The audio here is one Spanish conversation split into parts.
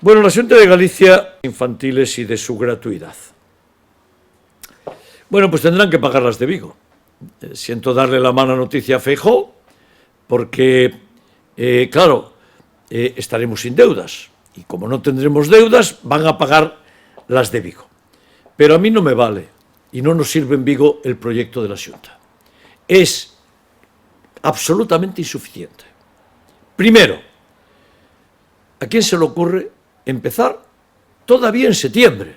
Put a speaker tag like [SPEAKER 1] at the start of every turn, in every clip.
[SPEAKER 1] Bueno, la Xunta de Galicia, infantiles y de su gratuidad. Bueno, pues tendrán que pagar las de Vigo. Siento darle la mala noticia a Feijóo, porque, claro, estaremos sin deudas. Y como no tendremos deudas, van a pagar las de Vigo. Pero a mí no me vale, y no nos sirve en Vigo el proyecto de la Xunta. Es absolutamente insuficiente. Primero, ¿a quién se le ocurre empezar todavía en septiembre?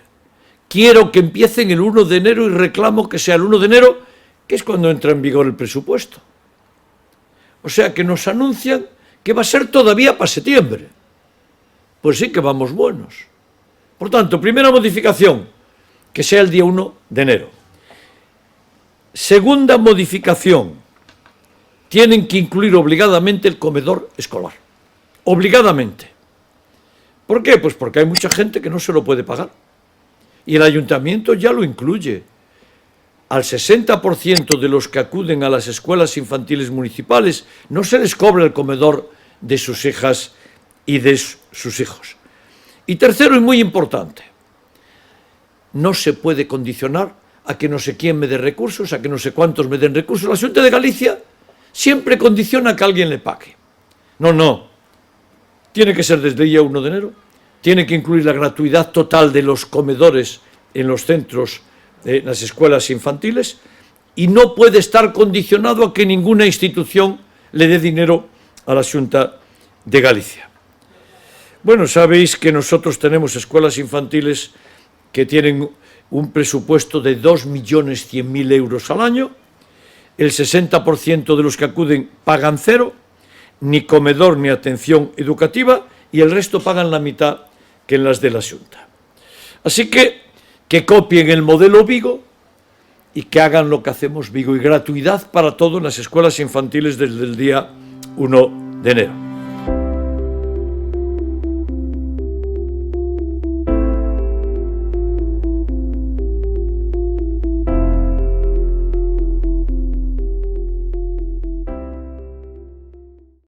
[SPEAKER 1] Quiero que empiecen el 1 de enero y reclamo que sea el 1 de enero, que es cuando entra en vigor el presupuesto. O sea que nos anuncian que va a ser todavía para septiembre. Pues sí que vamos buenos. Por tanto, primera modificación, que sea el día 1 de enero. Segunda modificación, tienen que incluir obligadamente el comedor escolar. Obligadamente. ¿Por qué? Pues porque hay mucha gente que no se lo puede pagar. Y el ayuntamiento ya lo incluye. Al 60% de los que acuden a las escuelas infantiles municipales no se les cobra el comedor de sus hijas y de sus hijos. Y tercero, y muy importante, no se puede condicionar a que no sé quién me dé recursos, a que no sé cuántos me den recursos. La Xunta de Galicia siempre condiciona a que alguien le pague. No. Tiene que ser desde el día 1 de enero, tiene que incluir la gratuidad total de los comedores en los centros, en las escuelas infantiles, y no puede estar condicionado a que ninguna institución le dé dinero a la Xunta de Galicia. Bueno, sabéis que nosotros tenemos escuelas infantiles que tienen un presupuesto de 2.100.000 euros al año, el 60% de los que acuden pagan cero, ni comedor ni atención educativa, y el resto pagan la mitad que en las de la Xunta. Así que copien el modelo Vigo y que hagan lo que hacemos Vigo, y gratuidad para todo en las escuelas infantiles desde el día 1 de enero.